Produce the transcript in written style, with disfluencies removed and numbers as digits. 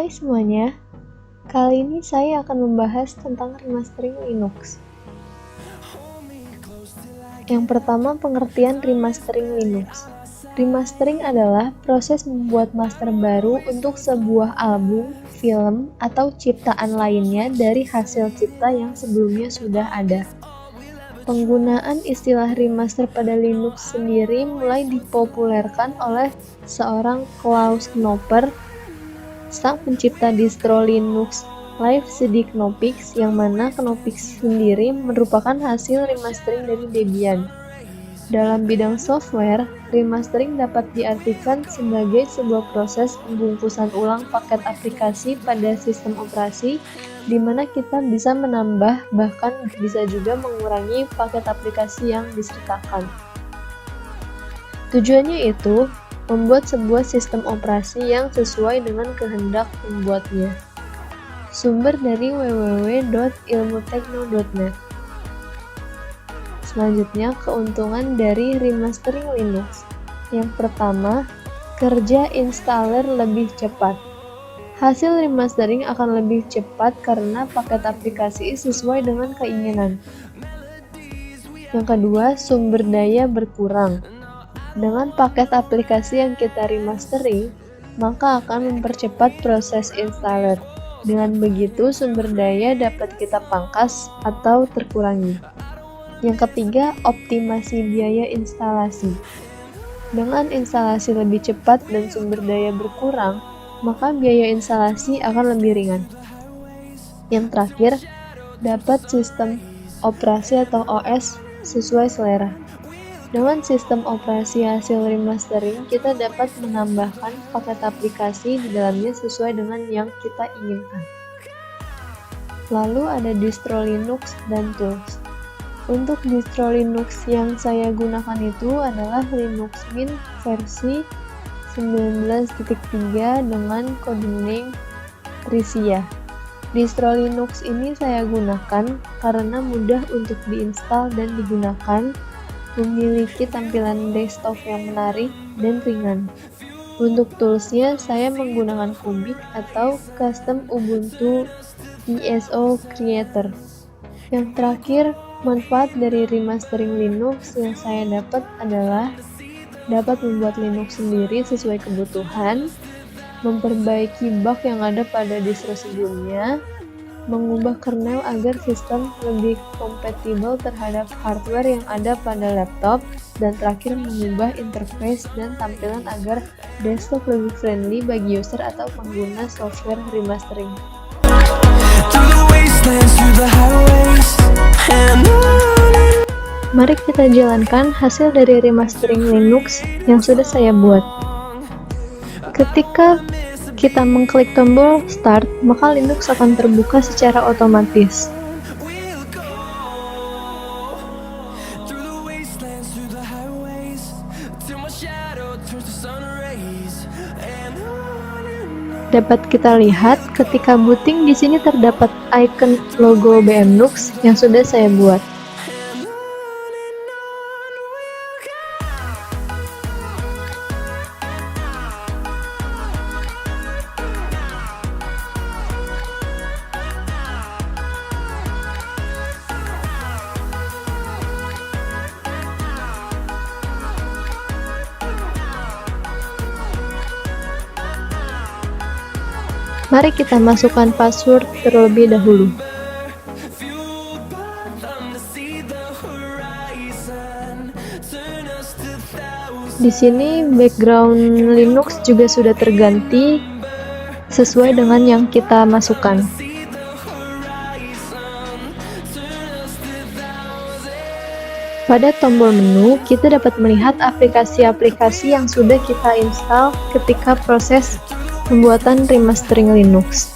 Hai semuanya, kali ini saya akan membahas tentang remastering Linux. Yang pertama, pengertian remastering Linux. Remastering adalah proses membuat master baru untuk sebuah album, film, atau ciptaan lainnya dari hasil cipta yang sebelumnya sudah ada. Penggunaan istilah remaster pada Linux sendiri mulai dipopulerkan oleh seorang Klaus Knopper, sang pencipta distro Linux Live CD Knoppix, yang mana Knoppix sendiri merupakan hasil remastering dari Debian. Dalam bidang software, remastering dapat diartikan sebagai sebuah proses pembungkusan ulang paket aplikasi pada sistem operasi, di mana kita bisa menambah, bahkan bisa juga mengurangi paket aplikasi yang disertakan. Tujuannya itu membuat sebuah sistem operasi yang sesuai dengan kehendak pembuatnya. Sumber dari www.ilmutekno.net. Selanjutnya, keuntungan dari remastering Linux. Yang pertama, kerja installer lebih cepat. Hasil remastering akan lebih cepat karena paket aplikasi sesuai dengan keinginan. Yang kedua, sumber daya berkurang. Dengan paket aplikasi yang kita remastering, maka akan mempercepat proses installer. Dengan begitu, sumber daya dapat kita pangkas atau terkurangi. Yang ketiga, optimasi biaya instalasi. Dengan instalasi lebih cepat dan sumber daya berkurang, maka biaya instalasi akan lebih ringan. Yang terakhir, dapat sistem operasi atau OS sesuai selera. Dengan sistem operasi hasil remastering, kita dapat menambahkan paket aplikasi di dalamnya sesuai dengan yang kita inginkan. Lalu ada distro Linux dan tools. Untuk distro Linux yang saya gunakan itu adalah Linux Mint versi 19.3 dengan kode name Tricia. Distro Linux ini saya gunakan karena mudah untuk diinstal dan digunakan, memiliki tampilan desktop yang menarik dan ringan. Untuk toolsnya, saya menggunakan Kubik atau Custom Ubuntu ISO Creator. Yang terakhir, manfaat dari remastering Linux yang saya dapat adalah dapat membuat Linux sendiri sesuai kebutuhan, memperbaiki bug yang ada pada distro sebelumnya, mengubah kernel agar sistem lebih kompatibel terhadap hardware yang ada pada laptop, dan terakhir mengubah interface dan tampilan agar desktop lebih friendly bagi user atau pengguna software remastering. Mari kita jalankan hasil dari remastering Linux yang sudah saya buat. Ketika kita mengklik tombol Start, maka Linux akan terbuka secara otomatis. Dapat kita lihat ketika booting, di sini terdapat icon logo BMNux yang sudah saya buat. Mari kita masukkan password terlebih dahulu. Di sini background Linux juga sudah terganti sesuai dengan yang kita masukkan. Pada tombol menu, kita dapat melihat aplikasi-aplikasi yang sudah kita install ketika proses pembuatan remastering Linux.